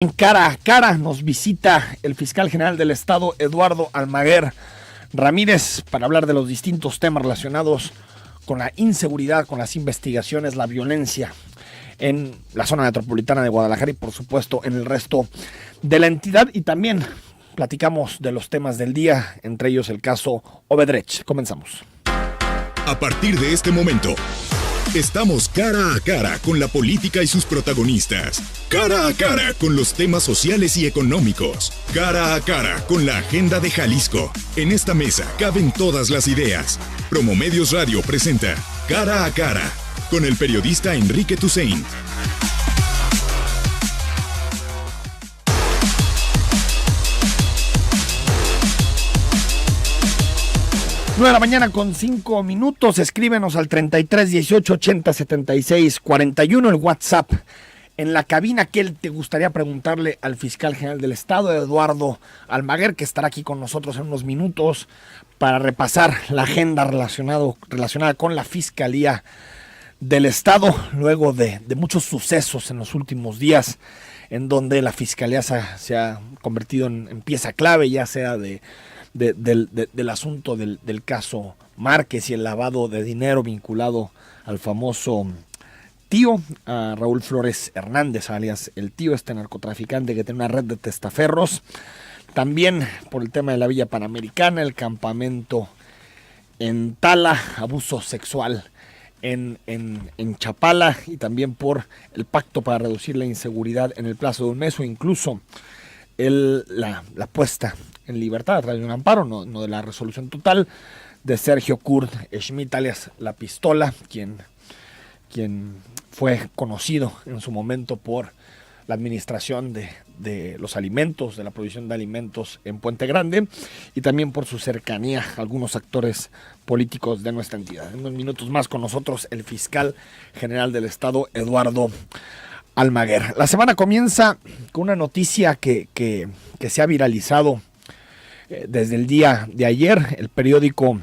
En cara a cara nos visita el fiscal general del Estado, Eduardo Almaguer Ramírez, para hablar de los distintos temas relacionados con la inseguridad, con las investigaciones, la violencia en la zona metropolitana de Guadalajara y por supuesto en el resto de la entidad. Y también platicamos de los temas del día, entre ellos el caso Odebrecht. Comenzamos. A partir de este momento, estamos cara a cara con la política y sus protagonistas. Cara a cara con los temas sociales y económicos. Cara a cara con la agenda de Jalisco. En esta mesa caben todas las ideas. Promomedios Radio presenta Cara a cara con el periodista Enrique Tusain. 9 de la mañana con 5 minutos. Escríbenos al 33 18 80 76 41, el WhatsApp en la cabina. ¿Qué te gustaría preguntarle al fiscal general del Estado, Eduardo Almaguer, que estará aquí con nosotros en unos minutos para repasar la agenda relacionada con la Fiscalía del Estado, luego de muchos sucesos en los últimos días, en donde la Fiscalía se ha convertido en pieza clave, ya sea del asunto del caso Márquez y el lavado de dinero vinculado al famoso tío, a Raúl Flores Hernández, alias el tío, este narcotraficante que tiene una red de testaferros. También por el tema de la Villa Panamericana, el campamento en Tala, abuso sexual en Chapala, y también por el pacto para reducir la inseguridad en el plazo de un mes, o incluso la puesta en libertad a través de un amparo, no de la resolución total, de Sergio Kurt Schmidt, alias La Pistola, quien fue conocido en su momento por la administración de los alimentos, de la provisión de alimentos en Puente Grande, y también por su cercanía a algunos actores políticos de nuestra entidad. En unos minutos más con nosotros el fiscal general del Estado, Eduardo Almaguer. La semana comienza con una noticia que se ha viralizado desde el día de ayer. El periódico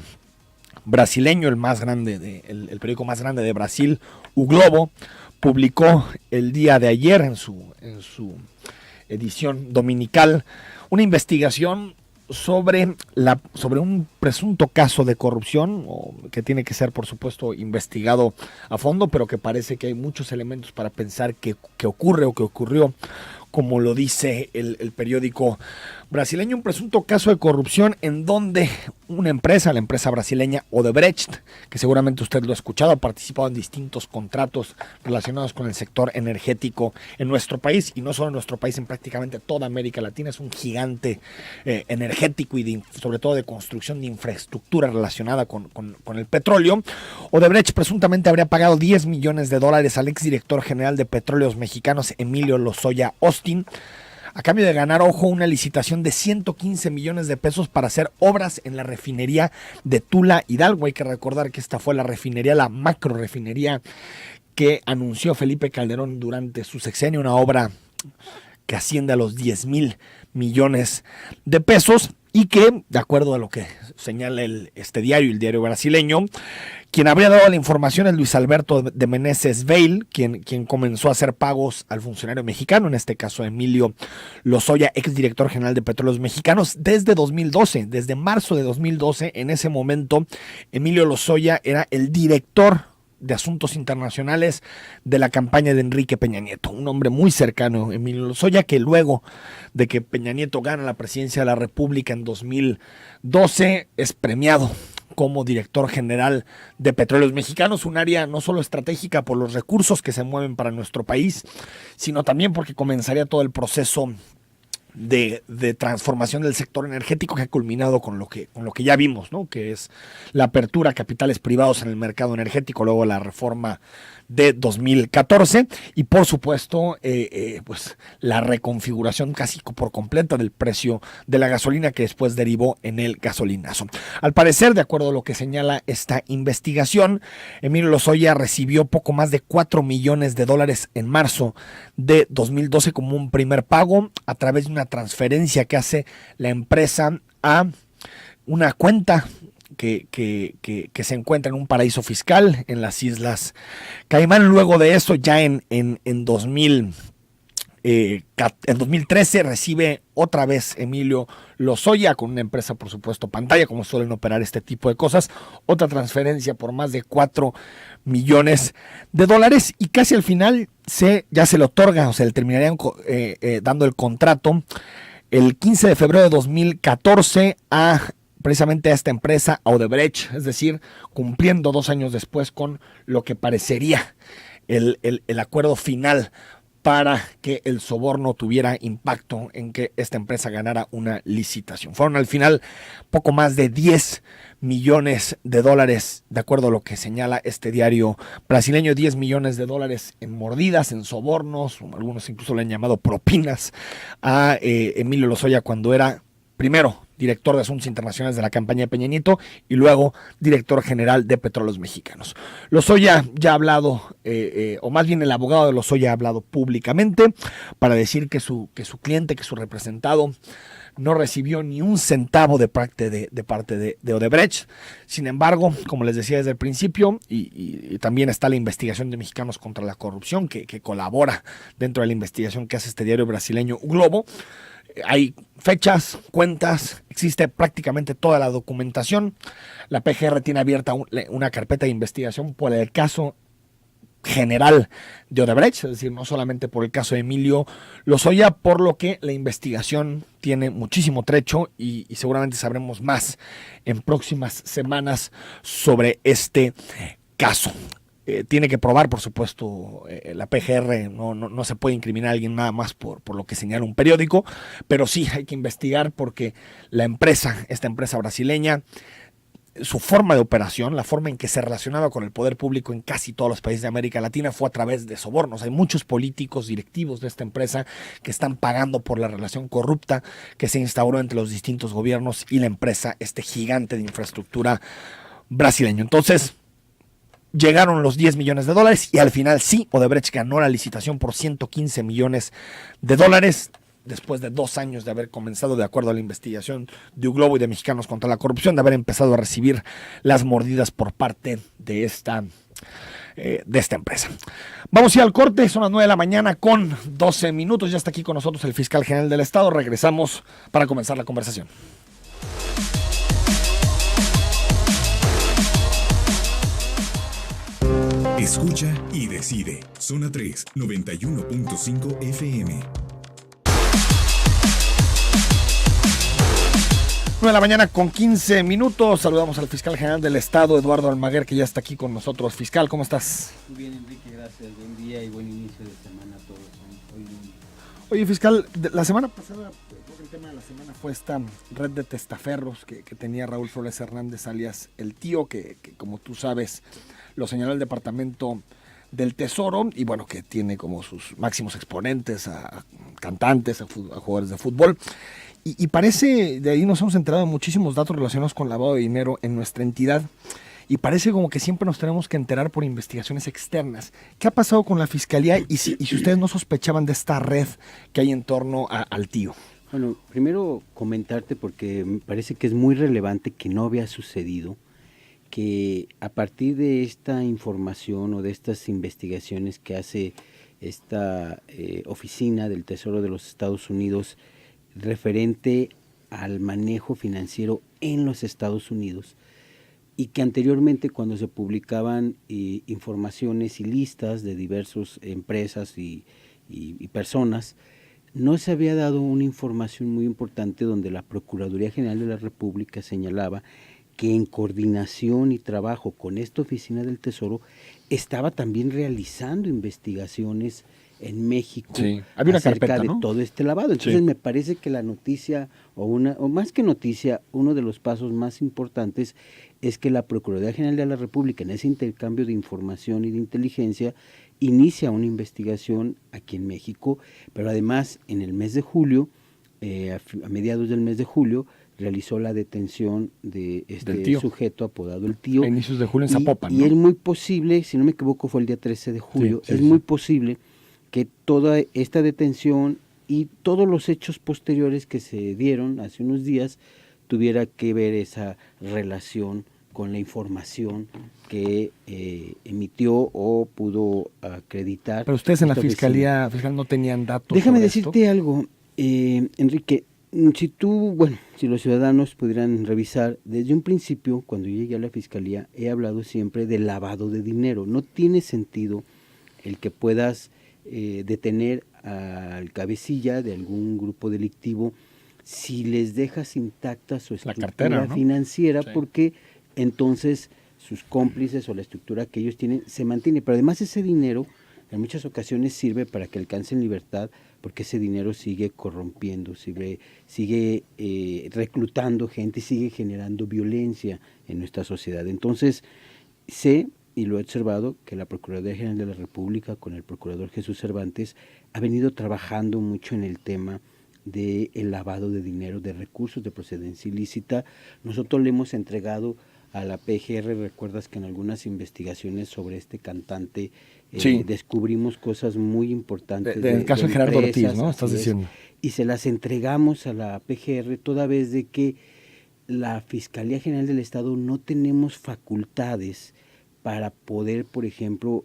brasileño, el periódico más grande de Brasil, O Globo, publicó el día de ayer en su edición dominical una investigación sobre un presunto caso de corrupción, que tiene que ser, por supuesto, investigado a fondo, pero que parece que hay muchos elementos para pensar que ocurre o que ocurrió, como lo dice el periódico brasileño, un presunto caso de corrupción en donde la empresa brasileña Odebrecht, que seguramente usted lo ha escuchado, ha participado en distintos contratos relacionados con el sector energético en nuestro país, y no solo en nuestro país, en prácticamente toda América Latina. Es un gigante energético y sobre todo de construcción de infraestructura relacionada con el petróleo. Odebrecht presuntamente habría pagado $10 millones al exdirector general de Petróleos Mexicanos, Emilio Lozoya Austin, a cambio de ganar, una licitación de 115 millones de pesos para hacer obras en la refinería de Tula Hidalgo. Hay que recordar que esta fue la macro refinería que anunció Felipe Calderón durante su sexenio, una obra que asciende a los 10,000 millones de pesos, y que, de acuerdo a lo que señala el diario brasileño, quien habría dado la información es Luis Alberto de Meneses Veil, quien comenzó a hacer pagos al funcionario mexicano, en este caso Emilio Lozoya, exdirector general de Petróleos Mexicanos, desde 2012, desde marzo de 2012. En ese momento, Emilio Lozoya era el director de Asuntos Internacionales de la campaña de Enrique Peña Nieto, un hombre muy cercano, Emilio Lozoya, que luego de que Peña Nieto gana la presidencia de la República en 2012, es premiado como director general de Petróleos Mexicanos, un área no solo estratégica por los recursos que se mueven para nuestro país, sino también porque comenzaría todo el proceso de transformación del sector energético, que ha culminado con lo que ya vimos, ¿no? Que es la apertura a capitales privados en el mercado energético, luego la reforma de 2014, y por supuesto pues la reconfiguración casi por completa del precio de la gasolina, que después derivó en el gasolinazo. Al parecer, de acuerdo a lo que señala esta investigación, Emilio Lozoya recibió poco más de $4 millones en marzo de 2012 como un primer pago a través de una transferencia que hace la empresa a una cuenta que se encuentra en un paraíso fiscal en las Islas Caimán. Luego de eso, ya en 2000 En 2013 recibe otra vez Emilio Lozoya con una empresa, por supuesto, pantalla, como suelen operar este tipo de cosas. Otra transferencia por más de 4 millones de dólares y casi al final ya se le otorga, o sea, le terminarían dando el contrato el 15 de febrero de 2014 precisamente a esta empresa, a Odebrecht, es decir, cumpliendo 2 años después con lo que parecería el acuerdo final para que el soborno tuviera impacto en que esta empresa ganara una licitación. Fueron al final poco más de 10 millones de dólares, de acuerdo a lo que señala este diario brasileño, 10 millones de dólares en mordidas, en sobornos, algunos incluso le han llamado propinas a Emilio Lozoya cuando era, primero, director de Asuntos Internacionales de la campaña de Peña Nieto y luego director general de Petróleos Mexicanos. Lozoya ya ha hablado, o más bien el abogado de Lozoya ha hablado públicamente para decir que su cliente, que su representado no recibió ni un centavo de parte de Odebrecht. Sin embargo, como les decía desde el principio, y también está la investigación de Mexicanos contra la Corrupción, que colabora dentro de la investigación que hace este diario brasileño O Globo. Hay fechas, cuentas, existe prácticamente toda la documentación. La PGR tiene abierta una carpeta de investigación por el caso general de Odebrecht, es decir, no solamente por el caso de Emilio Lozoya, por lo que la investigación tiene muchísimo trecho y seguramente sabremos más en próximas semanas sobre este caso. Tiene que probar, por supuesto, la PGR no se puede incriminar a alguien nada más por lo que señala un periódico, pero sí hay que investigar porque esta empresa brasileña, su forma de operación, la forma en que se relacionaba con el poder público en casi todos los países de América Latina fue a través de sobornos. Hay muchos políticos directivos de esta empresa que están pagando por la relación corrupta que se instauró entre los distintos gobiernos y la empresa, este gigante de infraestructura brasileño. Entonces, llegaron los 10 millones de dólares y al final sí, Odebrecht ganó la licitación por 115 millones de dólares después de 2 años de haber comenzado, de acuerdo a la investigación de O Globo y de Mexicanos contra la Corrupción, de haber empezado a recibir las mordidas por parte de esta empresa. Vamos a ir al corte, son las 9 de la mañana con 12 minutos. Ya está aquí con nosotros el fiscal general del Estado. Regresamos para comenzar la conversación. Escucha y decide. Zona 3, 91.5 FM. 9 de la mañana con 15 minutos. Saludamos al fiscal general del Estado, Eduardo Almaguer, que ya está aquí con nosotros. Fiscal, ¿cómo estás? Muy bien, Enrique, gracias. Buen día y buen inicio de semana a todos. Oye, fiscal, la semana pasada, creo que el tema de la semana fue esta red de testaferros que tenía Raúl Flores Hernández, alias El Tío, que como tú sabes, lo señaló el Departamento del Tesoro, y bueno, que tiene como sus máximos exponentes a cantantes, a jugadores de fútbol. Y parece, de ahí nos hemos enterado de muchísimos datos relacionados con lavado de dinero en nuestra entidad. Y parece como que siempre nos tenemos que enterar por investigaciones externas. ¿Qué ha pasado con la Fiscalía y si ustedes no sospechaban de esta red que hay en torno al Tío? Bueno, primero comentarte, porque me parece que es muy relevante que no había sucedido, que a partir de esta información o de estas investigaciones que hace esta oficina del Tesoro de los Estados Unidos referente al manejo financiero en los Estados Unidos, y que anteriormente, cuando se publicaban informaciones y listas de diversas empresas y personas, no se había dado una información muy importante donde la Procuraduría General de la República señalaba que en coordinación y trabajo con esta oficina del Tesoro estaba también realizando investigaciones en México, sí, había una acerca carpeta, de ¿no? todo este lavado. Entonces Sí. me parece que la noticia, o más que noticia, uno de los pasos más importantes es que la Procuraduría General de la República, en ese intercambio de información y de inteligencia, inicia una investigación aquí en México, pero además en el mes de julio, a mediados del mes de julio, realizó la detención de este sujeto apodado El Tío. A inicios de julio en Zapopan, Y ¿no? es muy posible, si no me equivoco fue el día 13 de julio, Sí, es muy posible que toda esta detención y todos los hechos posteriores que se dieron hace unos días tuviera que ver esa relación con la información que emitió o pudo acreditar. Pero ustedes en la esta Fiscalía Fiscal no tenían datos. Déjame sobre decirte esto. algo, Enrique. Si los ciudadanos pudieran revisar, desde un principio, cuando yo llegué a la Fiscalía, he hablado siempre de lavado de dinero. No tiene sentido el que puedas detener al cabecilla de algún grupo delictivo si les dejas intacta su estructura cartera, ¿no? financiera, Sí. porque entonces sus cómplices o la estructura que ellos tienen se mantiene. Pero además ese dinero en muchas ocasiones sirve para que alcancen libertad, porque ese dinero sigue corrompiendo, sigue reclutando gente, sigue generando violencia en nuestra sociedad. Entonces, sé, y lo he observado, que la Procuraduría General de la República, con el Procurador Jesús Cervantes, ha venido trabajando mucho en el tema del lavado de dinero, de recursos de procedencia ilícita. Nosotros le hemos entregado a la PGR, recuerdas que en algunas investigaciones sobre este cantante Sí. descubrimos cosas muy importantes. Del caso de Gerardo Ortiz, ¿no? Estás así es, diciendo. y se las entregamos a la PGR toda vez de que la Fiscalía General del Estado no tenemos facultades para poder, por ejemplo,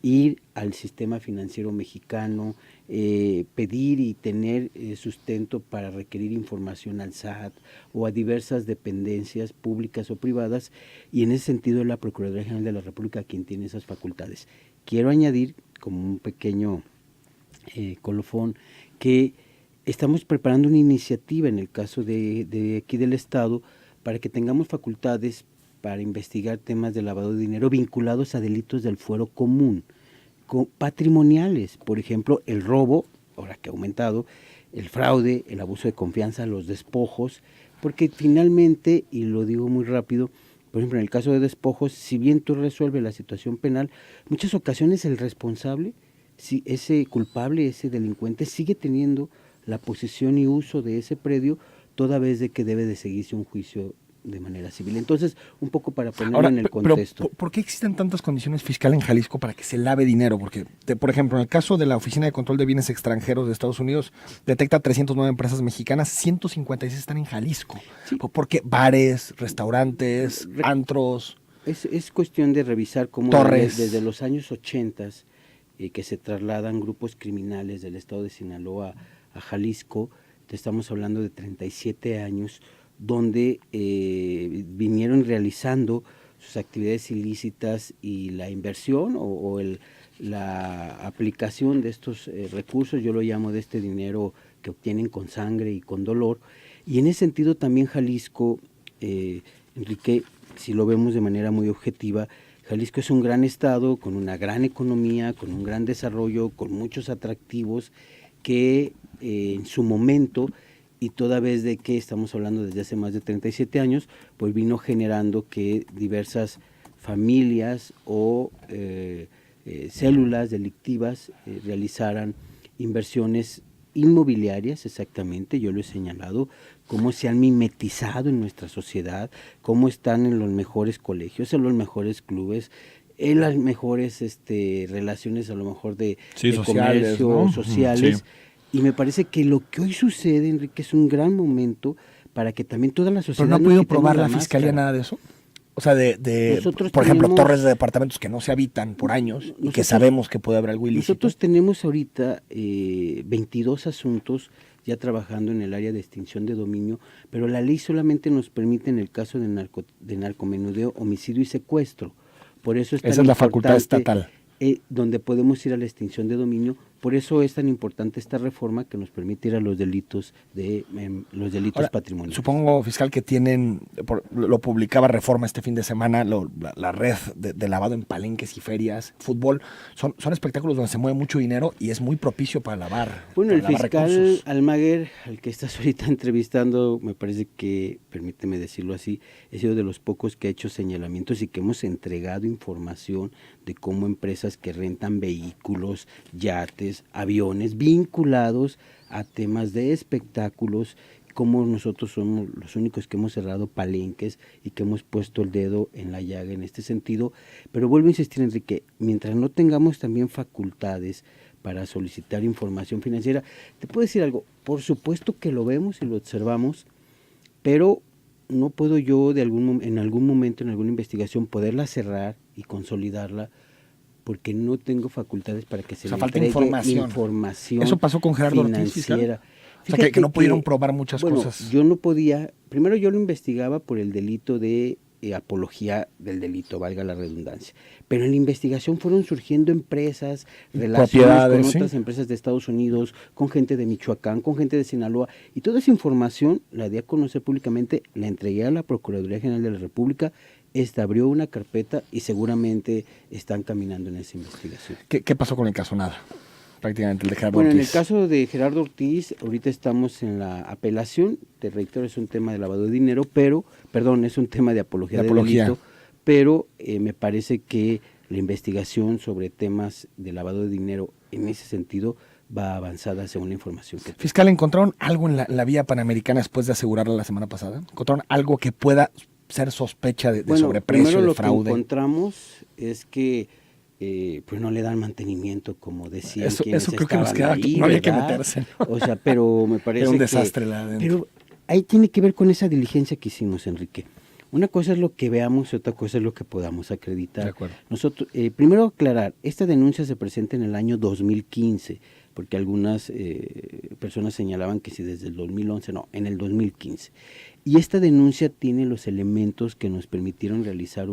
ir al sistema financiero mexicano, pedir y tener sustento para requerir información al SAT o a diversas dependencias públicas o privadas, y en ese sentido es la Procuraduría General de la República quien tiene esas facultades. Quiero añadir, como un pequeño colofón, que estamos preparando una iniciativa en el caso de aquí del Estado para que tengamos facultades para investigar temas de lavado de dinero vinculados a delitos del fuero común, patrimoniales, por ejemplo, el robo, ahora que ha aumentado, el fraude, el abuso de confianza, los despojos, porque finalmente, y lo digo muy rápido, por ejemplo, en el caso de despojos, si bien tú resuelves la situación penal, muchas ocasiones el responsable, si ese culpable, ese delincuente, sigue teniendo la posesión y uso de ese predio, toda vez de que debe de seguirse un juicio de manera civil. Entonces, un poco para ponerlo Ahora, en el contexto. Pero, ¿por qué existen tantas condiciones fiscales en Jalisco para que se lave dinero? Porque, por ejemplo, en el caso de la Oficina de Control de Bienes Extranjeros de Estados Unidos, detecta 309 empresas mexicanas, 156 están en Jalisco. Sí. ¿Por qué? Bares, restaurantes, antros. Es cuestión de revisar cómo Torres. desde los años 80 que se trasladan grupos criminales del estado de Sinaloa a Jalisco, te estamos hablando de 37 años, donde vinieron realizando sus actividades ilícitas, y la inversión la aplicación de estos recursos, yo lo llamo de este dinero que obtienen con sangre y con dolor. Y en ese sentido también Jalisco, Enrique, si lo vemos de manera muy objetiva, Jalisco es un gran estado con una gran economía, con un gran desarrollo, con muchos atractivos que en su momento, y toda vez de que estamos hablando desde hace más de 37 años, pues vino generando que diversas familias o células delictivas realizaran inversiones inmobiliarias, exactamente, yo lo he señalado, cómo se han mimetizado en nuestra sociedad, cómo están en los mejores colegios, en los mejores clubes, en las mejores relaciones a lo mejor de sociales, comercio, ¿no? sociales. Sí. Y me parece que lo que hoy sucede, Enrique, es un gran momento para que también toda la sociedad... ¿Pero no ha podido quitemos probar la Fiscalía máscara. nada de eso? O sea, Nosotros por ejemplo, tenemos- torres de departamentos que no se habitan por años y que Nosotros- sabemos que puede haber algo ilícito. Nosotros tenemos ahorita 22 asuntos ya trabajando en el área de extinción de dominio, pero la ley solamente nos permite en el caso de narcomenudeo, homicidio y secuestro. Por eso es tan Esa es la facultad importante, estatal. donde podemos ir a la extinción de dominio. Por eso es tan importante esta reforma que nos permite ir a los delitos Ahora, patrimoniales. Supongo, fiscal, que tienen, lo publicaba Reforma este fin de semana, la red de lavado en palenques y ferias, fútbol, son espectáculos donde se mueve mucho dinero y es muy propicio para lavar. Bueno, el para lavar fiscal recursos. Almaguer, al que estás ahorita entrevistando, me parece que, permíteme decirlo así, he sido de los pocos que ha hecho señalamientos y que hemos entregado información de cómo empresas que rentan vehículos, yates, aviones vinculados a temas de espectáculos, como nosotros somos los únicos que hemos cerrado palenques y que hemos puesto el dedo en la llaga en este sentido. Pero vuelvo a insistir, Enrique, mientras no tengamos también facultades para solicitar información financiera, te puedo decir algo, por supuesto que lo vemos y lo observamos, pero no puedo yo en algún momento, en alguna investigación, poderla cerrar y consolidarla, porque no tengo facultades para que se O sea, me falta entregue información. Eso pasó con Gerardo Ortiz, fiscal. financiera. O sea, que no pudieron probar muchas cosas. Yo no podía, primero yo lo investigaba por el delito de apología del delito, valga la redundancia. Pero en la investigación fueron surgiendo empresas, relaciones con otras empresas de Estados Unidos, con gente de Michoacán, con gente de Sinaloa, y toda esa información la di a conocer públicamente, la entregué a la Procuraduría General de la República. Esta abrió una carpeta y seguramente están caminando en esa investigación. ¿Qué pasó con el caso? Nada, prácticamente, el de Gerardo Ortiz. En el caso de Gerardo Ortiz, ahorita estamos en la apelación, te reitero, es un tema de lavado de dinero, es un tema de apología del delito, pero me parece que la investigación sobre temas de lavado de dinero en ese sentido va avanzada según la información que Fiscal, ¿encontraron algo en la vía panamericana después de asegurarla la semana pasada? ¿Encontraron algo que pueda ser sospecha de sobreprecio, de fraude? Lo que encontramos es que pues no le dan mantenimiento, como decían quienes eso creo que nos queda, ahí, no había que meterse, ¿no? O sea, pero me parece era un desastre que, la adentro. Pero ahí tiene que ver con esa diligencia que hicimos, Enrique. Una cosa es lo que veamos y otra cosa es lo que podamos acreditar. De acuerdo. Nosotros, primero aclarar, esta denuncia se presenta en el año 2015, porque algunas personas señalaban que si desde el 2011, no, en el 2015. Y esta denuncia tiene los elementos que nos permitieron realizar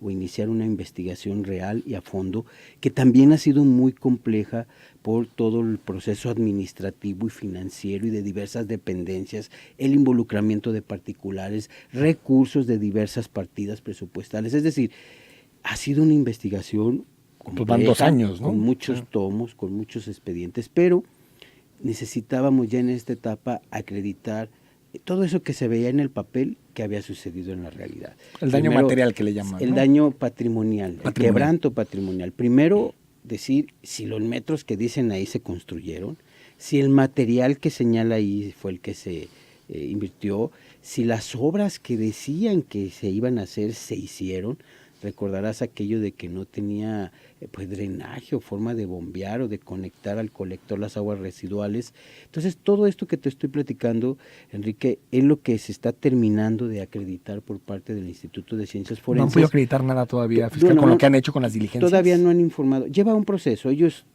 iniciar una investigación real y a fondo, que también ha sido muy compleja por todo el proceso administrativo y financiero y de diversas dependencias, el involucramiento de particulares, recursos de diversas partidas presupuestales. Es decir, ha sido una investigación compleja, van 2 años, ¿no? Con muchos tomos, con muchos expedientes, pero necesitábamos ya en esta etapa acreditar todo eso que se veía en el papel que había sucedido en la realidad. El daño material que le llaman, el ¿no? daño patrimonial, el quebranto patrimonial. Primero, decir si los metros que dicen ahí se construyeron, si el material que señala ahí fue el que se invirtió, si las obras que decían que se iban a hacer se hicieron. Recordarás aquello de que no tenía pues drenaje o forma de bombear o de conectar al colector las aguas residuales. Entonces, todo esto que te estoy platicando, Enrique, es lo que se está terminando de acreditar por parte del Instituto de Ciencias Forenses. No han podido acreditar nada todavía, fiscal, con lo que han hecho con las diligencias. Todavía no han informado. Lleva un proceso. Ellos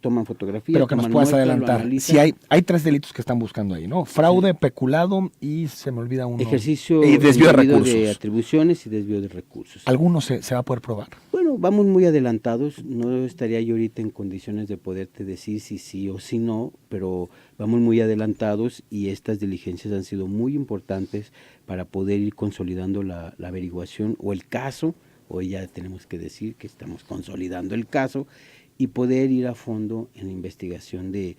toman fotografías. Pero que nos puedas adelantar. Si hay 3 delitos que están buscando ahí, ¿no? Fraude, peculado y se me olvida uno. Ejercicio y desvío de recursos. De atribuciones y desvío de recursos. ¿Alguno se va a poder probar? Bueno, vamos muy adelantados. No estaría yo ahorita en condiciones de poderte decir si sí o si no, pero vamos muy adelantados y estas diligencias han sido muy importantes para poder ir consolidando la averiguación o el caso. Hoy ya tenemos que decir que estamos consolidando el caso y poder ir a fondo en la investigación de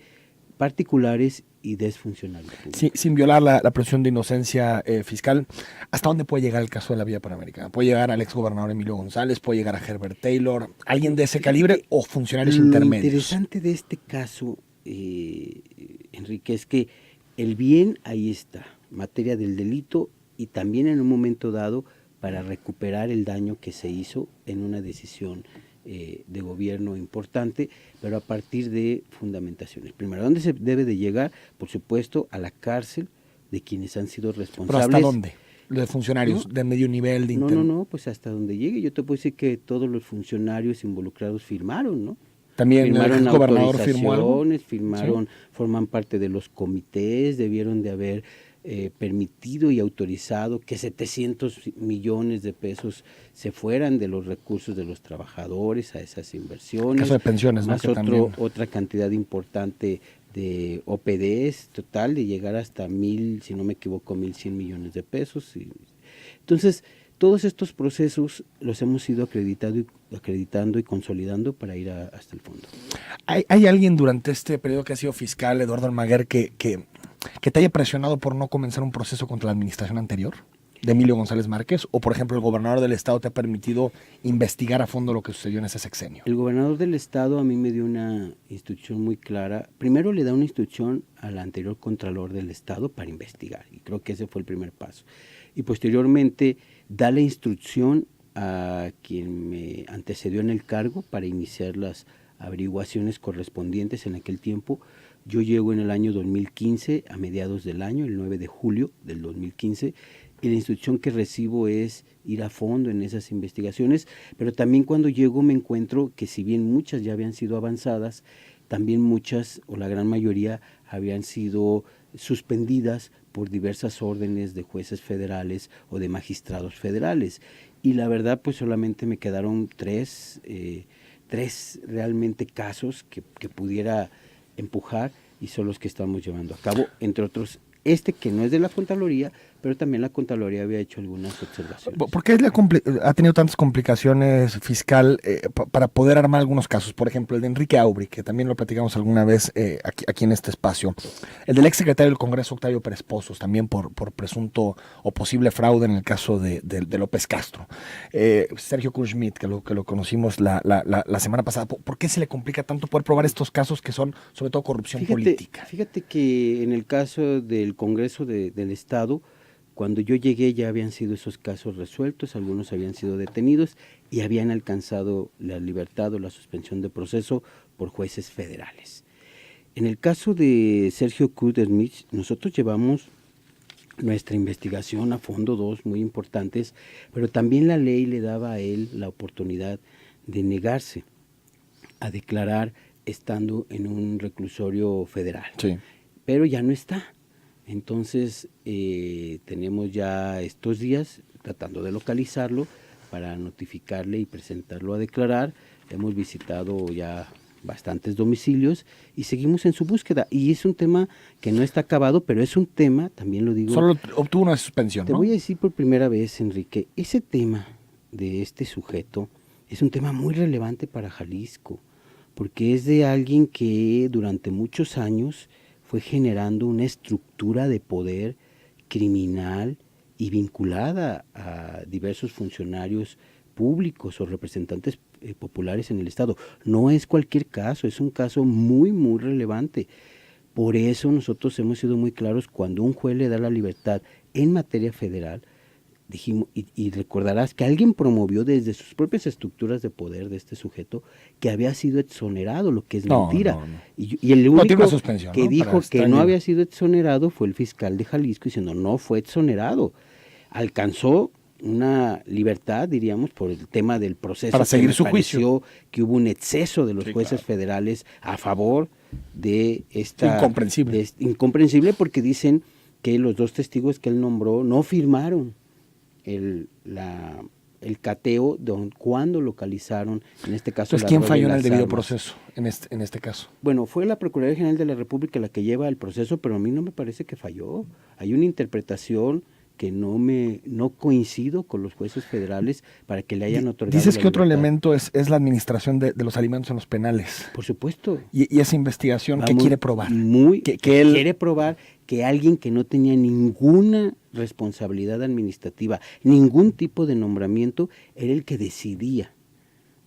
particulares y desfuncionarios públicos. Sí, sin violar la presunción de inocencia fiscal, ¿hasta dónde puede llegar el caso de la vía panamericana? ¿Puede llegar al exgobernador Emilio González? ¿Puede llegar a Herbert Taylor? ¿Alguien de ese calibre o funcionarios intermedios? Lo interesante de este caso, Enrique, es que el bien ahí está, materia del delito y también en un momento dado para recuperar el daño que se hizo en una decisión de gobierno importante, pero a partir de fundamentaciones. Primero, ¿dónde se debe de llegar? Por supuesto, a la cárcel de quienes han sido responsables. ¿Pero hasta dónde? ¿De funcionarios de medio nivel? No, pues hasta donde llegue. Yo te puedo decir que todos los funcionarios involucrados firmaron, ¿no? También firmaron el gobernador firmó algo. Firmaron, ¿sí? Forman parte de los comités, debieron de haber permitido y autorizado que 700 millones de pesos se fueran de los recursos de los trabajadores a esas inversiones. Caso de pensiones, más ¿no? otra cantidad importante de OPDs, total, de llegar hasta 1,000, si no me equivoco, 1,100 millones de pesos. Entonces, todos estos procesos los hemos ido acreditando y consolidando para ir hasta el fondo. ¿Hay alguien durante este periodo que ha sido fiscal, Eduardo Almaguer, que te haya presionado por no comenzar un proceso contra la administración anterior de Emilio González Márquez? ¿O, por ejemplo, el gobernador del estado te ha permitido investigar a fondo lo que sucedió en ese sexenio? El gobernador del estado a mí me dio una instrucción muy clara. Primero le da una instrucción al anterior contralor del estado para investigar, y creo que ese fue el primer paso. Y posteriormente da la instrucción a quien me antecedió en el cargo para iniciar las averiguaciones correspondientes en aquel tiempo. Yo llego en el año 2015, a mediados del año, el 9 de julio del 2015, y la instrucción que recibo es ir a fondo en esas investigaciones, pero también cuando llego me encuentro que si bien muchas ya habían sido avanzadas, también muchas o la gran mayoría habían sido suspendidas por diversas órdenes de jueces federales o de magistrados federales. Y la verdad, pues solamente me quedaron tres realmente casos que pudiera empujar y son los que estamos llevando a cabo, entre otros que no es de la Contraloría, pero también la Contraloría había hecho algunas observaciones. ¿Por qué ha tenido tantas complicaciones fiscal para poder armar algunos casos? Por ejemplo, el de Enrique Aubry, que también lo platicamos alguna vez aquí en este espacio. El del exsecretario del Congreso, Octavio Pérez Pozos, también por presunto o posible fraude en el caso de López Castro. Sergio Krug-Schmidt, que lo conocimos la semana pasada. ¿Por qué se le complica tanto poder probar estos casos que son sobre todo corrupción política? Fíjate que en el caso del Congreso del Estado, cuando yo llegué ya habían sido esos casos resueltos, algunos habían sido detenidos y habían alcanzado la libertad o la suspensión de proceso por jueces federales. En el caso de Sergio Krug-Schmidt, nosotros llevamos nuestra investigación a fondo, dos muy importantes, pero también la ley le daba a él la oportunidad de negarse a declarar estando en un reclusorio federal. Sí. Pero ya no está. Entonces tenemos ya estos días tratando de localizarlo para notificarle y presentarlo a declarar. Hemos visitado ya bastantes domicilios y seguimos en su búsqueda. Y es un tema que no está acabado, pero es un tema, también lo digo. Solo obtuvo una suspensión, Te voy a decir por primera vez, Enrique, ese tema de este sujeto es un tema muy relevante para Jalisco, porque es de alguien que durante muchos años fue generando una estructura de poder criminal y vinculada a diversos funcionarios públicos o representantes populares en el Estado. No es cualquier caso, es un caso muy, muy relevante. Por eso nosotros hemos sido muy claros cuando un juez le da la libertad en materia federal. Dijimos, y recordarás que alguien promovió desde sus propias estructuras de poder de este sujeto que había sido exonerado, lo que es mentira. No. Y el único que dijo que no había sido exonerado fue el fiscal de Jalisco, diciendo no fue exonerado. Alcanzó una libertad, diríamos, por el tema del proceso. Para seguir su juicio. Que hubo un exceso de los jueces federales a favor de esta... Incomprensible. Incomprensible porque dicen que los dos testigos que él nombró no firmaron el cateo cuando localizaron, en este caso... Entonces, ¿quién falló en el debido proceso en este caso? Bueno, fue la Procuraduría General de la República la que lleva el proceso, pero a mí no me parece que falló. Hay una interpretación que no coincido con los jueces federales para que le hayan otorgado. Dices que otro elemento es la administración de los alimentos en los penales. Por supuesto. Y esa investigación, ¿qué quiere probar? Quiere probar que alguien que no tenía ninguna responsabilidad administrativa, ningún tipo de nombramiento, era el que decidía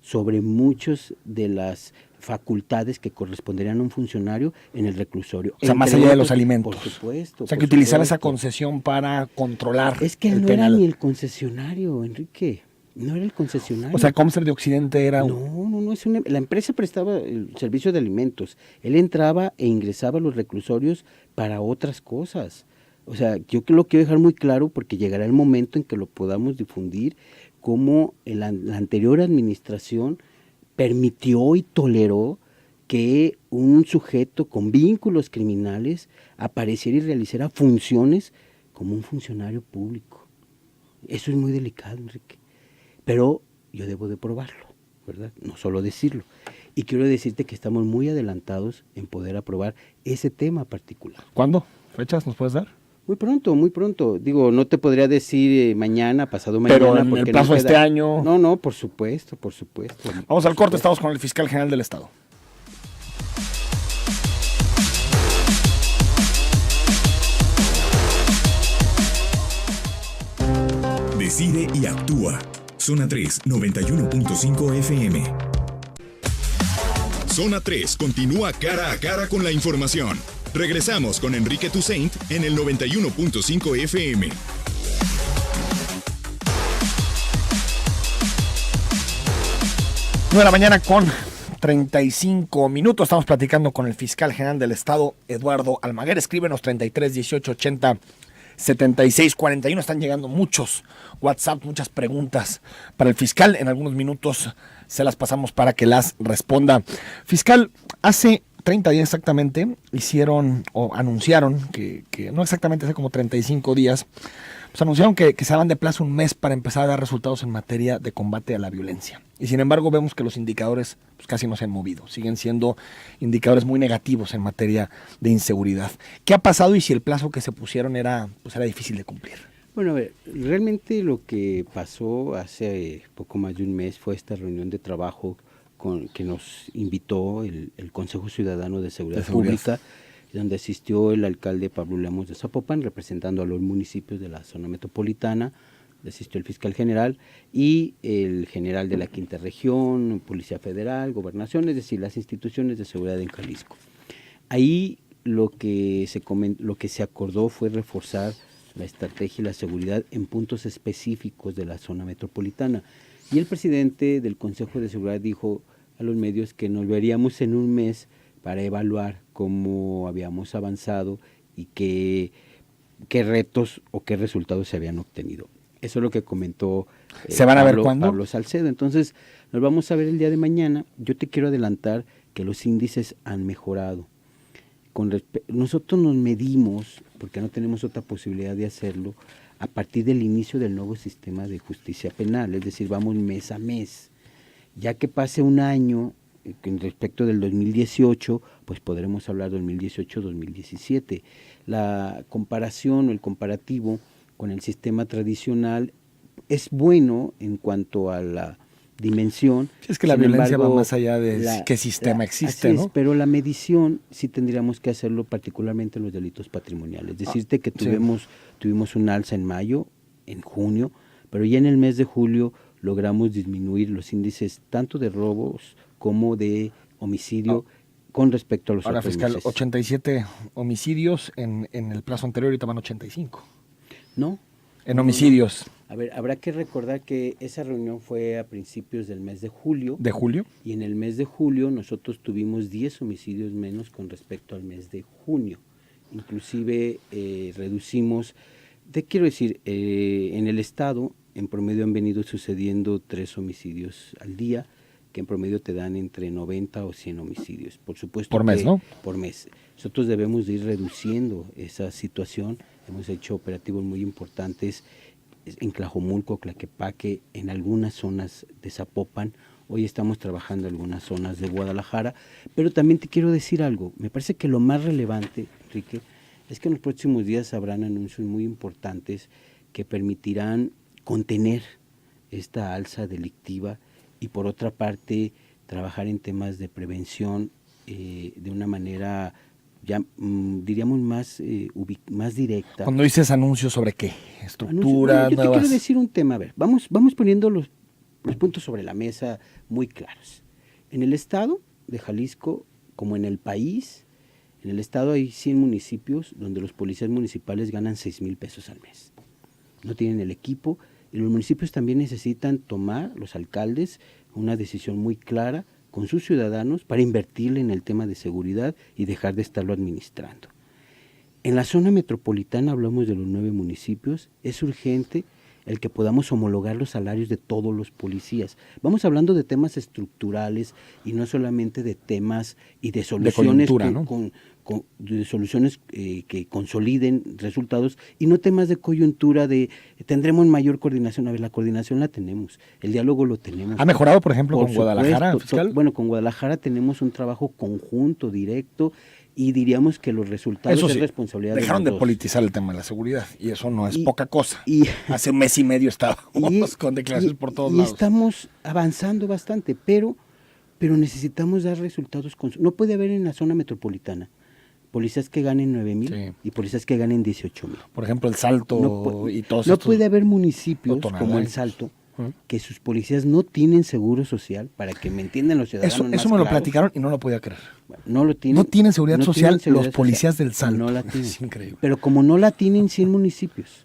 sobre muchos de las facultades que corresponderían a un funcionario en el reclusorio. O sea, más allá de los alimentos. Por supuesto. O sea, que utilizaba esa concesión para controlar. Es que él no era ni el concesionario, Enrique. No era el concesionario. O sea, Comser de Occidente era... No, la empresa prestaba el servicio de alimentos. Él entraba e ingresaba a los reclusorios para otras cosas. O sea, yo lo quiero dejar muy claro porque llegará el momento en que lo podamos difundir, como la anterior administración permitió y toleró que un sujeto con vínculos criminales apareciera y realizara funciones como un funcionario público. Eso es muy delicado, Enrique. Pero yo debo de probarlo, ¿verdad? No solo decirlo. Y quiero decirte que estamos muy adelantados en poder aprobar ese tema particular. ¿Cuándo? ¿Fechas nos puedes dar? Muy pronto, muy pronto. Digo, no te podría decir mañana, pasado mañana. Pero en el plazo de este año... No, por supuesto. Vamos al corte, estamos con el fiscal general del Estado. Decide y actúa. Zona 3, 91.5 FM. Zona 3 continúa cara a cara con la información. Regresamos con Enrique Toussaint en el 91.5 FM. 9 de la mañana con 35 minutos. Estamos platicando con el fiscal general del Estado, Eduardo Almaguer. Escríbenos 33 18 80 7641. Están llegando muchos WhatsApp, muchas preguntas para el fiscal. En algunos minutos se las pasamos para que las responda. Fiscal, hace 30 días exactamente hicieron o anunciaron que no exactamente, hace como 35 días, pues anunciaron que se daban de plazo un mes para empezar a dar resultados en materia de combate a la violencia. Y sin embargo vemos que los indicadores pues casi no se han movido. Siguen siendo indicadores muy negativos en materia de inseguridad. ¿Qué ha pasado y si el plazo que se pusieron era difícil de cumplir? Bueno, a ver, realmente lo que pasó hace poco más de un mes fue esta reunión de trabajo que nos invitó el Consejo Ciudadano de Seguridad Pública, donde asistió el alcalde Pablo Lemos de Zapopan, representando a los municipios de la zona metropolitana, asistió el fiscal general y el general de la Quinta Región, Policía Federal, Gobernación, es decir, las instituciones de seguridad en Jalisco. Ahí lo que se acordó fue reforzar la estrategia y la seguridad en puntos específicos de la zona metropolitana. Y el presidente del Consejo de Seguridad dijo a los medios que nos veríamos en un mes para evaluar cómo habíamos avanzado y qué retos o qué resultados se habían obtenido. Eso es lo que comentó ¿Se van a ver cuándo? Pablo Salcedo. Entonces, nos vamos a ver el día de mañana. Yo te quiero adelantar que los índices han mejorado. Nosotros nos medimos, porque no tenemos otra posibilidad de hacerlo, a partir del inicio del nuevo sistema de justicia penal, es decir, vamos mes a mes. Ya que pase un año en respecto del 2018, pues podremos hablar 2018-2017. La comparación o el comparativo con el sistema tradicional es bueno en cuanto a la dimensión. Es que la violencia va más allá de qué sistema existe, ¿no? Pero la medición sí tendríamos que hacerlo particularmente en los delitos patrimoniales. Decirte que tuvimos un alza en mayo, en junio, pero ya en el mes de julio logramos disminuir los índices tanto de robos como de homicidio con respecto a los otros meses. Ahora, fiscal, 87 homicidios en el plazo anterior, ahorita van 85. ¿No? En homicidios. A ver, habrá que recordar que esa reunión fue a principios del mes de julio. ¿De julio? Y en el mes de julio nosotros tuvimos 10 homicidios menos con respecto al mes de junio. Inclusive reducimos, quiero decir, en el estado en promedio han venido sucediendo 3 homicidios al día, que en promedio te dan entre 90 o 100 homicidios. Por supuesto. Por mes, ¿no? Por mes. Nosotros debemos de ir reduciendo esa situación. Hemos hecho operativos muy importantes en Tlajomulco, Tlaquepaque, en algunas zonas de Zapopan. Hoy estamos trabajando en algunas zonas de Guadalajara. Pero también te quiero decir algo. Me parece que lo más relevante, Enrique, es que en los próximos días habrán anuncios muy importantes que permitirán contener esta alza delictiva y por otra parte trabajar en temas de prevención de una manera ya diríamos más directa. Cuando dices anuncios, ¿sobre qué? Estructura, yo te quiero decir un tema, a ver, vamos poniendo los puntos sobre la mesa muy claros. En el estado de Jalisco, como en el país, en el estado hay 100 municipios donde los policías municipales ganan 6,000 pesos al mes. No tienen el equipo y los municipios también necesitan tomar, los alcaldes, una decisión muy clara con sus ciudadanos para invertirle en el tema de seguridad y dejar de estarlo administrando. En la zona metropolitana hablamos de los 9 municipios, es urgente el que podamos homologar los salarios de todos los policías. Vamos hablando de temas estructurales y no solamente de temas y de soluciones de soluciones que consoliden resultados y no temas de coyuntura de tendremos mayor coordinación. A ver, la coordinación la tenemos, el diálogo lo tenemos. ¿Ha mejorado, por ejemplo, con Guadalajara, fiscal? Bueno, con Guadalajara tenemos un trabajo conjunto, directo, y diríamos que los resultados eso sí, es responsabilidad dejaron de de los dos. Politizar el tema de la seguridad y eso no es poca cosa. Hace un mes y medio estábamos con declaraciones por todos lados. Y estamos avanzando bastante, pero necesitamos dar resultados. No puede haber en la zona metropolitana policías que ganen 9,000 y policías que ganen 18,000. Por ejemplo, El Salto y todos No estos. puede haber municipios como El Salto que sus policías no tienen seguro social, para que me entiendan los ciudadanos. Eso me lo platicaron y no lo podía creer. Bueno, no lo tienen. No tienen seguridad social los policías del Salto. No la tienen. Es increíble. Pero como no la tienen 100 municipios.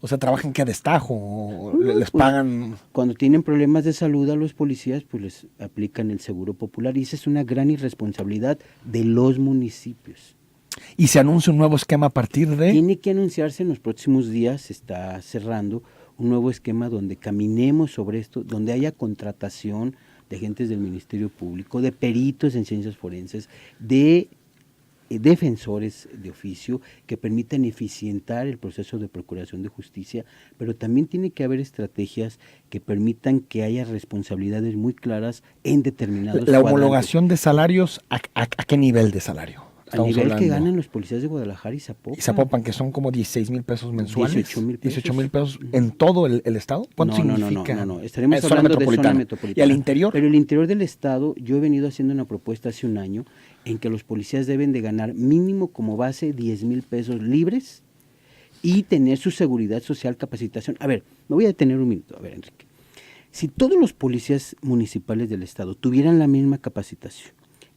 O sea, ¿trabajan que a destajo? ¿O les pagan? Cuando tienen problemas de salud a los policías, pues les aplican el seguro popular. Y esa es una gran irresponsabilidad de los municipios. ¿Y se anuncia un nuevo esquema a partir de...? Tiene que anunciarse en los próximos días, se está cerrando un nuevo esquema donde caminemos sobre esto, donde haya contratación de agentes del Ministerio Público, de peritos en ciencias forenses, de defensores de oficio que permitan eficientar el proceso de procuración de justicia, pero también tiene que haber estrategias que permitan que haya responsabilidades muy claras en determinados La homologación de salarios, ¿a qué nivel de salario? A nivel que ganan los policías de Guadalajara y Y Zapopan, que son como 16,000 pesos mensuales. 18,000 pesos en todo el estado. ¿Cuánto significa? No. Estaremos hablando de zona metropolitana. ¿Y al interior? Pero el interior del estado, yo he venido haciendo una propuesta hace un año en que los policías deben de ganar mínimo como base 10,000 pesos libres y tener su seguridad social, capacitación. A ver, me voy a detener un minuto. A ver, Enrique. Si todos los policías municipales del estado tuvieran la misma capacitación,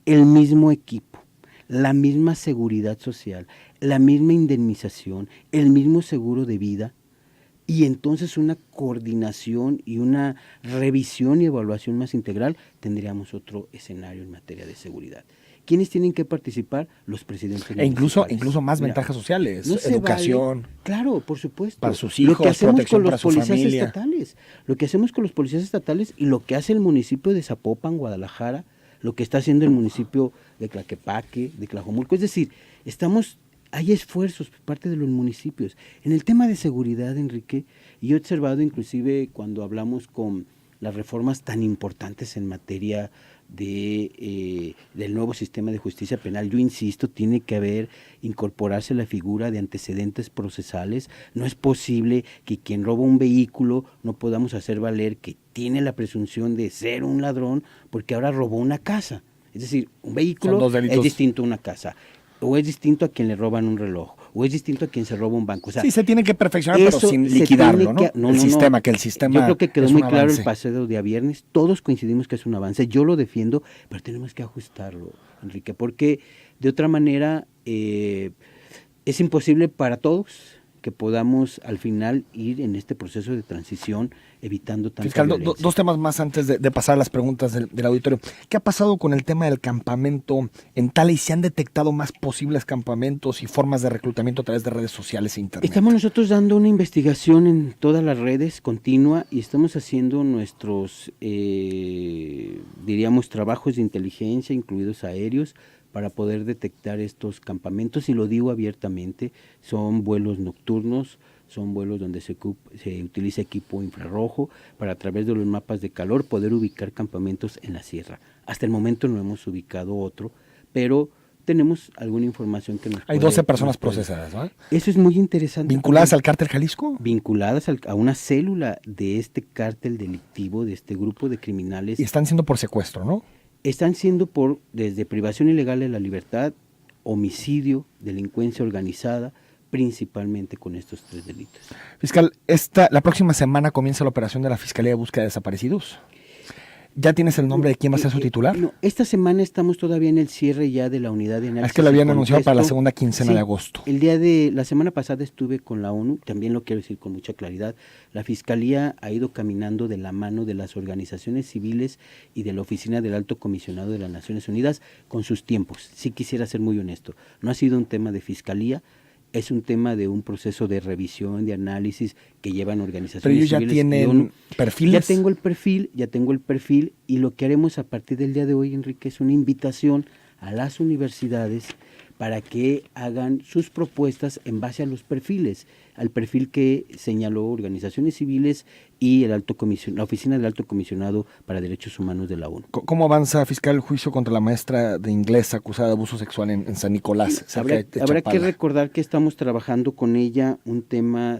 el mismo equipo, la misma seguridad social, la misma indemnización, el mismo seguro de vida, y entonces una coordinación y una revisión y evaluación más integral, tendríamos otro escenario en materia de seguridad. ¿Quiénes tienen que participar? Los presidentes. E incluso más ventajas sociales, no educación. Vale. Claro, por supuesto. Para sus hijos, lo que hacemos protección con para los su policías familia. estatales, lo que hacemos con los policías estatales y lo que hace el municipio de Zapopan, Guadalajara, lo que está haciendo el municipio de Tlaquepaque, de Tlajomulco. Es decir, hay esfuerzos por parte de los municipios. En el tema de seguridad, Enrique, y he observado inclusive cuando hablamos con las reformas tan importantes en materia del nuevo sistema de justicia penal, yo insisto, tiene que incorporarse la figura de antecedentes procesales. No es posible que quien roba un vehículo no podamos hacer valer que tiene la presunción de ser un ladrón porque ahora robó una casa. Es decir, un vehículo es distinto a una casa, o es distinto a quien le roban un reloj, o es distinto a quien se roba un banco. O sea, sí, se tiene que perfeccionar, pero sin liquidarlo, ¿no? El sistema. Yo creo que quedó muy claro el paseo de a viernes. Todos coincidimos que es un avance. Yo lo defiendo, pero tenemos que ajustarlo, Enrique, porque de otra manera es imposible para todos que podamos al final ir en este proceso de transición evitando tanta Fiscal, violencia. dos temas más antes de pasar a las preguntas del auditorio. ¿Qué ha pasado con el tema del campamento en Tala y se han detectado más posibles campamentos y formas de reclutamiento a través de redes sociales e internet? Estamos nosotros dando una investigación en todas las redes continua y estamos haciendo nuestros, diríamos, trabajos de inteligencia, incluidos aéreos, para poder detectar estos campamentos, y lo digo abiertamente, son vuelos nocturnos, son vuelos donde se utiliza equipo infrarrojo para, a través de los mapas de calor, poder ubicar campamentos en la sierra. Hasta el momento no hemos ubicado otro, pero tenemos alguna información que nos Hay 12 personas procesadas, ¿no? Eso es muy interesante. ¿Vinculadas al cártel Jalisco? Vinculadas a una célula de este cártel delictivo, de este grupo de criminales. Y están siendo por secuestro, ¿no? Están siendo desde privación ilegal de la libertad, homicidio, delincuencia organizada, principalmente con estos 3 delitos. Fiscal, la próxima semana comienza la operación de la Fiscalía de Búsqueda de Desaparecidos. ¿Ya tienes el nombre de quién va a ser su titular? No, esta semana estamos todavía en el cierre ya de la unidad de análisis. Es que lo habían anunciado para la segunda quincena de agosto. La semana pasada estuve con la ONU, también lo quiero decir con mucha claridad. La Fiscalía ha ido caminando de la mano de las organizaciones civiles y de la Oficina del Alto Comisionado de las Naciones Unidas con sus tiempos. Sí quisiera ser muy honesto. No ha sido un tema de Fiscalía, es un tema de un proceso de revisión, de análisis que llevan organizaciones civiles. Pero ellos ya tienen perfiles. Ya tengo el perfil y lo que haremos a partir del día de hoy, Enrique, es una invitación a las universidades para que hagan sus propuestas en base a los perfiles, al perfil que señaló organizaciones civiles y la Oficina del Alto Comisionado para Derechos Humanos de la ONU. ¿Cómo avanza, fiscal, el juicio contra la maestra de inglés acusada de abuso sexual en San Nicolás? Habrá que recordar que estamos trabajando con ella un tema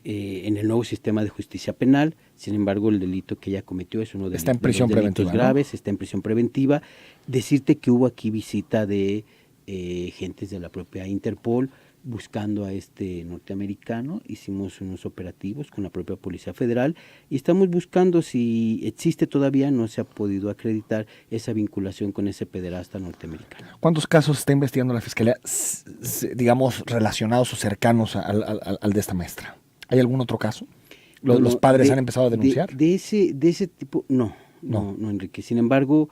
en el nuevo sistema de justicia penal. Sin embargo, el delito que ella cometió es uno de está en prisión los delitos preventiva, graves, ¿no? Está en prisión preventiva. Decirte que hubo aquí visita de gentes de la propia Interpol buscando a este norteamericano. Hicimos unos operativos con la propia Policía Federal y estamos buscando si existe todavía, no se ha podido acreditar esa vinculación con ese pederasta norteamericano. ¿Cuántos casos está investigando la Fiscalía, digamos, relacionados o cercanos al de esta maestra? ¿Hay algún otro caso? ¿Los padres han empezado a denunciar? De ese tipo, no, Enrique. Sin embargo,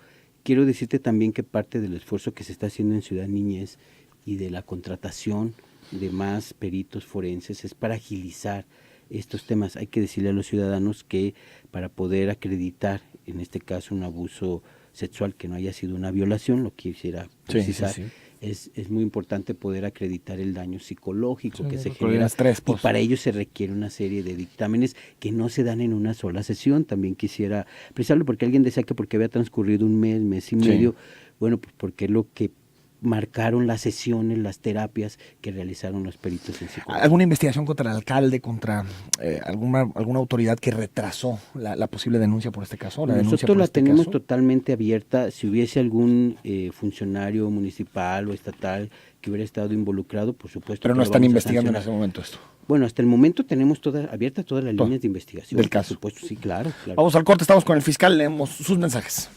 quiero decirte también que parte del esfuerzo que se está haciendo en Ciudad Niñez y de la contratación de más peritos forenses es para agilizar estos temas. Hay que decirle a los ciudadanos que para poder acreditar, en este caso, un abuso sexual que no haya sido una violación, lo quisiera precisar, sí. Es muy importante poder acreditar el daño psicológico que se porque genera, estrés, pues. y para ello se requiere una serie de dictámenes que no se dan en una sola sesión. También quisiera precisarlo porque alguien decía que porque había transcurrido un mes y medio, bueno, pues porque es lo que marcaron las sesiones, las terapias que realizaron los peritos en psicología. ¿Alguna investigación contra el alcalde, contra alguna autoridad que retrasó la posible denuncia por este caso? Nosotros la tenemos totalmente abierta. Si hubiese algún funcionario municipal o estatal que hubiera estado involucrado, por supuesto. Pero no están investigando en ese momento esto. Bueno, hasta el momento tenemos abiertas todas las líneas de investigación. Del caso. Por supuesto, sí, claro. Vamos al corte, estamos con el fiscal, leemos sus mensajes.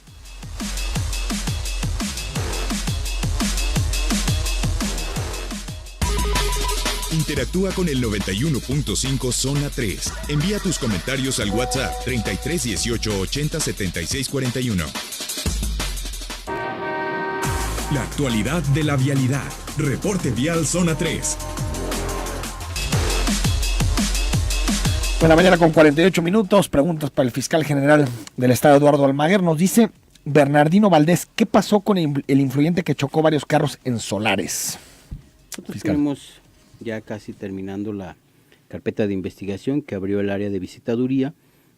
Interactúa con el 91.5 Zona 3. Envía tus comentarios al WhatsApp 33 18 80 76 41. La actualidad de la vialidad. Reporte Vial Zona 3. Buena mañana con 48 minutos. Preguntas para el fiscal general del estado, Eduardo Almaguer. Nos dice Bernardino Valdés, ¿qué pasó con el influyente que chocó varios carros en Solares? Nosotros tenemos ya casi terminando la carpeta de investigación que abrió el área de visitaduría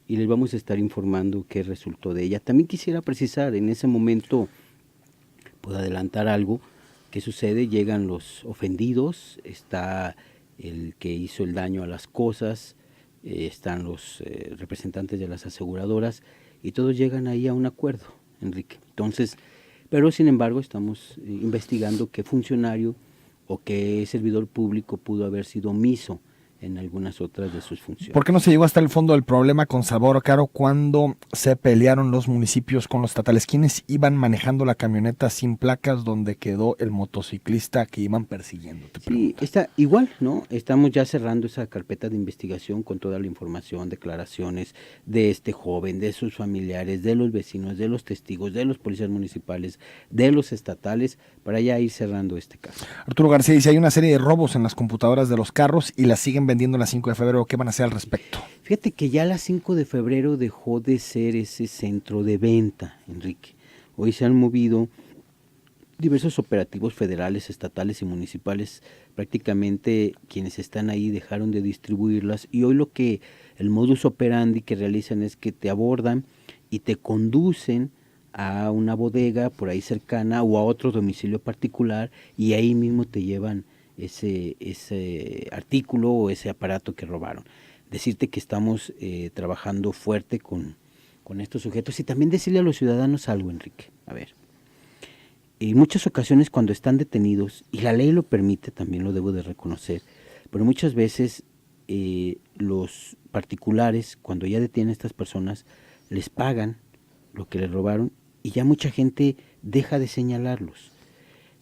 y les vamos a estar informando qué resultó de ella. También quisiera precisar, en ese momento, puedo adelantar algo, ¿qué sucede? Llegan los ofendidos, está el que hizo el daño a las cosas, están los representantes de las aseguradoras y todos llegan ahí a un acuerdo, Enrique. Entonces, pero sin embargo estamos investigando qué funcionario o qué servidor público pudo haber sido omiso en algunas otras de sus funciones. ¿Por qué no se llegó hasta el fondo del problema con Salvador Caro cuando se pelearon los municipios con los estatales? ¿Quiénes iban manejando la camioneta sin placas donde quedó el motociclista que iban persiguiendo? Sí, está igual, ¿no? Estamos ya cerrando esa carpeta de investigación con toda la información, declaraciones de este joven, de sus familiares, de los vecinos, de los testigos, de los policías municipales, de los estatales, para ya ir cerrando este caso. Arturo García dice, hay una serie de robos en las computadoras de los carros y las siguen vendiendo la 5 de febrero. ¿Qué van a hacer al respecto? Fíjate que ya la 5 de febrero dejó de ser ese centro de venta, Enrique. Hoy se han movido diversos operativos federales, estatales y municipales. Prácticamente quienes están ahí dejaron de distribuirlas y hoy el modus operandi que realizan es que te abordan y te conducen a una bodega por ahí cercana o a otro domicilio particular y ahí mismo te llevan ese artículo o ese aparato que robaron. Decirte que estamos trabajando fuerte con estos sujetos y también decirle a los ciudadanos algo, Enrique. A ver, en muchas ocasiones cuando están detenidos, y la ley lo permite, también lo debo de reconocer, pero muchas veces los particulares, cuando ya detienen a estas personas, les pagan lo que les robaron y ya mucha gente deja de señalarlos.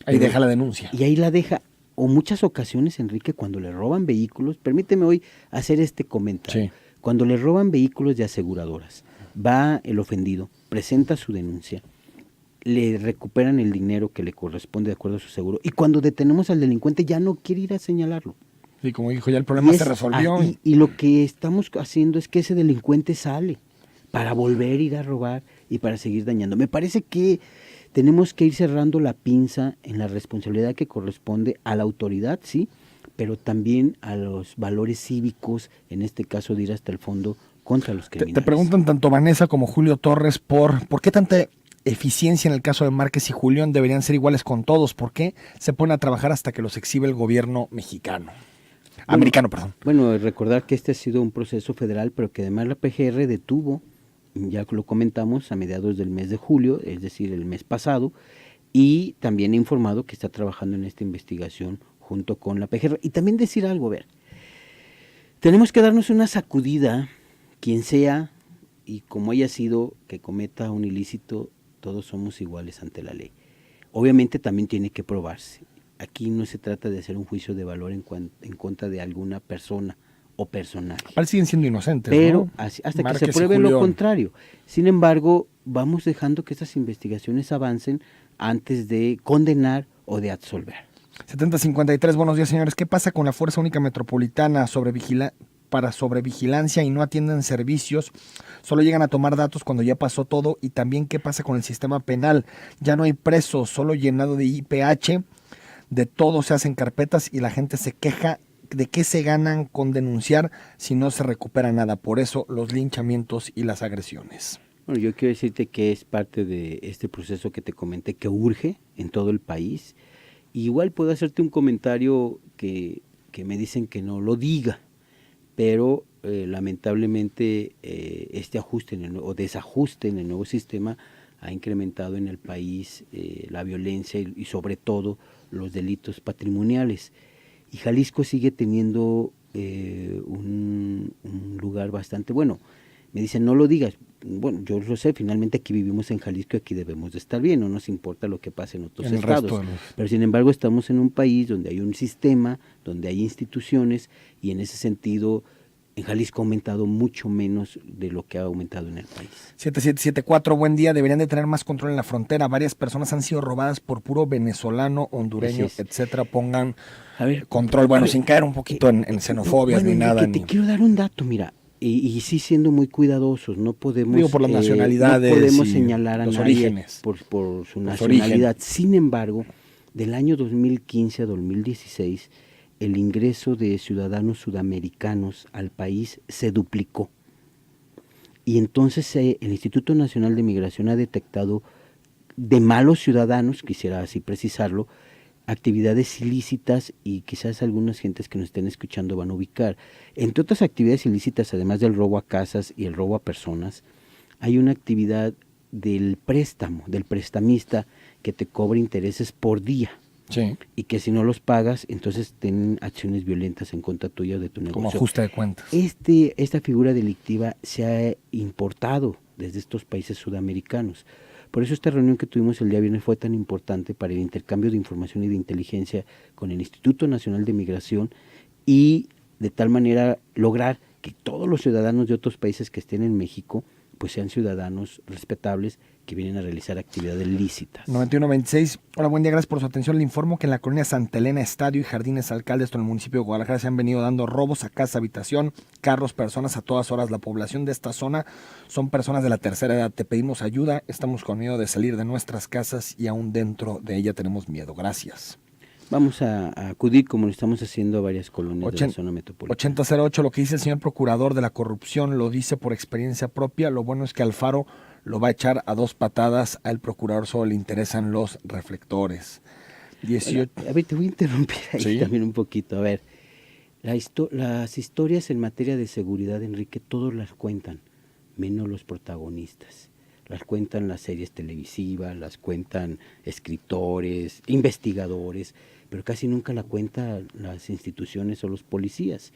Ahí deja la denuncia. Y ahí la deja. O muchas ocasiones, Enrique, cuando le roban vehículos, permíteme hoy hacer este comentario. Sí. Cuando le roban vehículos de aseguradoras, va el ofendido, presenta su denuncia, le recuperan el dinero que le corresponde de acuerdo a su seguro, y cuando detenemos al delincuente ya no quiere ir a señalarlo. Sí, como dijo, ya el problema se resolvió. Y lo que estamos haciendo es que ese delincuente sale para volver a ir a robar y para seguir dañando. Me parece que tenemos que ir cerrando la pinza en la responsabilidad que corresponde a la autoridad, sí, pero también a los valores cívicos, en este caso de ir hasta el fondo contra los criminales. Te preguntan tanto Vanessa como Julio Torres por qué tanta eficiencia en el caso de Márquez y Julián, deberían ser iguales con todos. ¿Por qué se ponen a trabajar hasta que los exhibe el gobierno mexicano? Americano, perdón. Bueno, recordar que este ha sido un proceso federal, pero que además la PGR detuvo, ya lo comentamos, a mediados del mes de julio, es decir, el mes pasado, y también he informado que está trabajando en esta investigación junto con la PGR. Y también decir algo, a ver, tenemos que darnos una sacudida, quien sea, y como haya sido que cometa un ilícito, todos somos iguales ante la ley. Obviamente también tiene que probarse. Aquí no se trata de hacer un juicio de valor en contra de alguna persona o personaje. Siguen siendo inocentes, pero ¿no? hasta Márquez que se pruebe lo contrario. Sin embargo, vamos dejando que estas investigaciones avancen antes de condenar o de absolver. 7053, buenos días, señores. ¿Qué pasa con la Fuerza Única Metropolitana para sobrevigilancia y no atienden servicios? Solo llegan a tomar datos cuando ya pasó todo. Y también, ¿qué pasa con el sistema penal? Ya no hay presos, solo llenado de IPH. De todo se hacen carpetas y la gente se queja de qué se ganan con denunciar si no se recupera nada. Por eso los linchamientos y las agresiones. Bueno, yo quiero decirte que es parte de este proceso que te comenté que urge en todo el país. Igual puedo hacerte un comentario que me dicen que no lo diga, pero lamentablemente este ajuste o desajuste en el nuevo sistema ha incrementado en el país la violencia y sobre todo los delitos patrimoniales. Y Jalisco sigue teniendo un lugar bastante bueno. Me dicen, no lo digas. Bueno, yo lo sé, finalmente aquí vivimos en Jalisco y aquí debemos de estar bien, no nos importa lo que pase en otros estados. Pero sin embargo estamos en un país donde hay un sistema, donde hay instituciones y en ese sentido en Jalisco ha aumentado mucho menos de lo que ha aumentado en el país. 7774, buen día. Deberían de tener más control en la frontera. Varias personas han sido robadas por puro venezolano, hondureño, etcétera. Pongan control, bueno, sin caer un poquito en xenofobias ni nada. Te quiero dar un dato, mira. Y sí siendo muy cuidadosos, no podemos, por las nacionalidades, no podemos señalar a nadie orígenes. por su nacionalidad. Sin embargo, del año 2015 a 2016, el ingreso de ciudadanos sudamericanos al país se duplicó. Y entonces el Instituto Nacional de Migración ha detectado de malos ciudadanos, quisiera así precisarlo, actividades ilícitas y quizás algunas gentes que nos estén escuchando van a ubicar. Entre otras actividades ilícitas, además del robo a casas y el robo a personas, hay una actividad del préstamo, del prestamista que te cobra intereses por día. Sí. Y que si no los pagas, entonces tienen acciones violentas en contra tuya o de tu negocio. Como ajuste de cuentas. Esta figura delictiva se ha importado desde estos países sudamericanos. Por eso esta reunión que tuvimos el día viernes fue tan importante para el intercambio de información y de inteligencia con el Instituto Nacional de Migración y de tal manera lograr que todos los ciudadanos de otros países que estén en México pues sean ciudadanos respetables que vienen a realizar actividades lícitas. 9126, hola, buen día, gracias por su atención. Le informo que en la colonia Santa Elena, Estadio y Jardines Alcaldes, en el municipio de Guadalajara, se han venido dando robos a casa, habitación, carros, personas a todas horas. La población de esta zona son personas de la tercera edad. Te pedimos ayuda, estamos con miedo de salir de nuestras casas y aún dentro de ella tenemos miedo. Gracias. Vamos a acudir, como lo estamos haciendo, a varias colonias de la zona metropolitana. 8008, lo que dice el señor procurador de la corrupción lo dice por experiencia propia. Lo bueno es que Alfaro lo va a echar a dos patadas. Al procurador solo le interesan los reflectores. 18. Bueno, a ver, te voy a interrumpir ahí también un poquito. A ver, las historias en materia de seguridad, Enrique, todos las cuentan, menos los protagonistas. Las cuentan las series televisivas, las cuentan escritores, investigadores, pero casi nunca la cuentan las instituciones o los policías.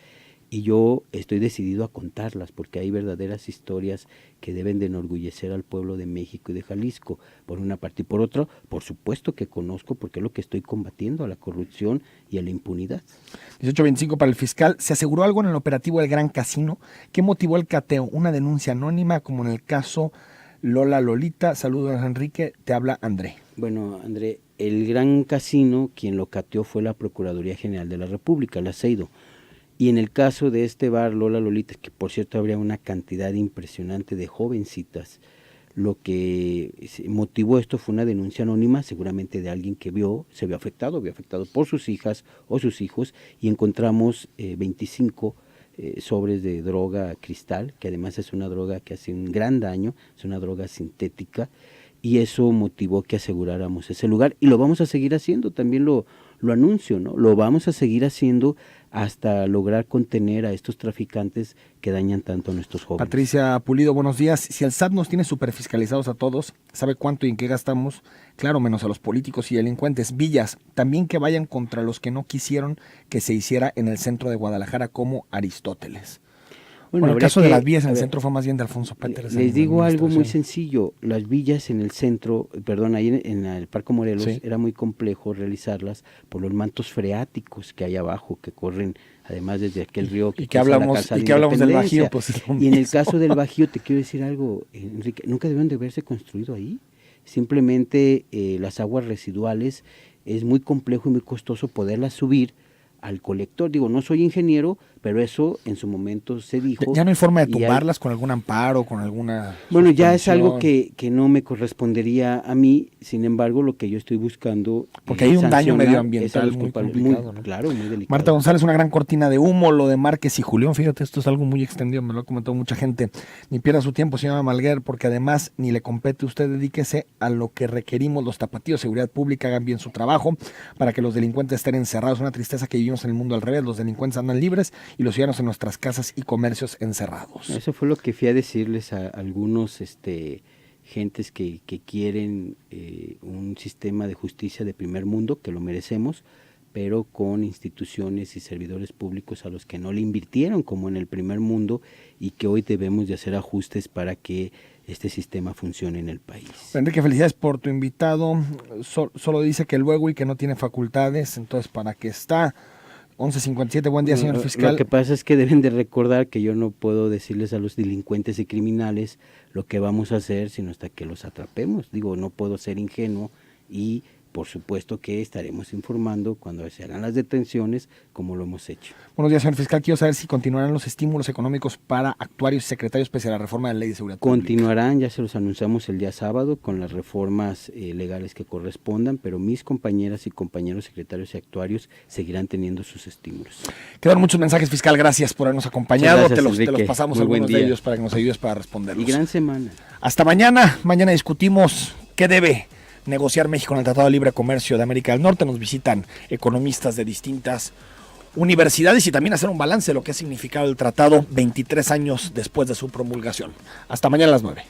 Y yo estoy decidido a contarlas porque hay verdaderas historias que deben de enorgullecer al pueblo de México y de Jalisco, por una parte. Y por otra, por supuesto que conozco porque es lo que estoy combatiendo, a la corrupción y a la impunidad. 1825 para el fiscal. ¿Se aseguró algo en el operativo del Gran Casino? ¿Qué motivó el cateo? ¿Una denuncia anónima como en el caso Lola Lolita? Saludos, Enrique, te habla André. Bueno, André, el Gran Casino, quien lo cateó fue la Procuraduría General de la República, la CEIDO. Y en el caso de este bar Lola Lolita, que por cierto habría una cantidad impresionante de jovencitas, lo que motivó esto fue una denuncia anónima, seguramente de alguien que se vio afectado por sus hijas o sus hijos, y encontramos 25 sobres de droga cristal, que además es una droga que hace un gran daño, es una droga sintética, y eso motivó que aseguráramos ese lugar, y lo vamos a seguir haciendo, también lo anuncio, ¿no? Lo vamos a seguir haciendo hasta lograr contener a estos traficantes que dañan tanto a nuestros jóvenes. Patricia Pulido, buenos días. Si el SAT nos tiene superfiscalizados a todos, sabe cuánto y en qué gastamos, claro, menos a los políticos y delincuentes. Villas, también que vayan contra los que no quisieron que se hiciera en el centro de Guadalajara como Aristóteles. Bueno, el caso de las villas en el centro fue más bien de Alfonso Péteres. Les digo algo muy sencillo, las villas en el centro, perdón, ahí en el Parque Morelos, sí, era muy complejo realizarlas por los mantos freáticos que hay abajo, que corren además desde aquel río que hablamos del Bajío, pues es lo mismo. Y en el caso del Bajío te quiero decir algo, Enrique, nunca debieron de haberse construido ahí. Simplemente las aguas residuales es muy complejo y muy costoso poderlas subir al colector. Digo, no soy ingeniero, pero eso en su momento se dijo. Ya no hay forma de tumbarlas con algún amparo, con alguna... Bueno, ya es algo que no me correspondería a mí, sin embargo, lo que yo estoy buscando... Porque hay un daño medioambiental muy complicado, ¿no? Claro, muy delicado. Marta González, una gran cortina de humo, lo de Márquez y Julián, fíjate, esto es algo muy extendido, me lo ha comentado mucha gente. Ni pierda su tiempo, señora Malguer, porque además ni le compete a usted, dedíquese a lo que requerimos los tapatíos, seguridad pública, hagan bien su trabajo, para que los delincuentes estén encerrados. Una tristeza que vivimos en el mundo al revés, los delincuentes andan libres y los ciudadanos en nuestras casas y comercios encerrados. Eso fue lo que fui a decirles a algunos gentes que quieren un sistema de justicia de primer mundo, que lo merecemos, pero con instituciones y servidores públicos a los que no le invirtieron como en el primer mundo y que hoy debemos de hacer ajustes para que este sistema funcione en el país. Enrique, felicidades por tu invitado. Solo dice que luego y que no tiene facultades, entonces ¿para qué está? 11:57, buen día, señor fiscal. Lo que pasa es que deben de recordar que yo no puedo decirles a los delincuentes y criminales lo que vamos a hacer, sino hasta que los atrapemos. Digo, no puedo ser ingenuo y por supuesto que estaremos informando cuando se hagan las detenciones, como lo hemos hecho. Buenos días, señor fiscal. Quiero saber si continuarán los estímulos económicos para actuarios y secretarios pese a la reforma de la Ley de Seguridad Pública. Continuarán, ya se los anunciamos el día sábado con las reformas legales que correspondan, pero mis compañeras y compañeros secretarios y actuarios seguirán teniendo sus estímulos. Quedan muchos mensajes, fiscal. Gracias por habernos acompañado. Gracias, te los pasamos algunos de ellos para que nos ayudes para responderlos. Y gran semana. Hasta mañana. Mañana discutimos qué debe negociar México en el Tratado de Libre Comercio de América del Norte. Nos visitan economistas de distintas universidades y también hacer un balance de lo que ha significado el tratado 23 años después de su promulgación. Hasta mañana a las 9.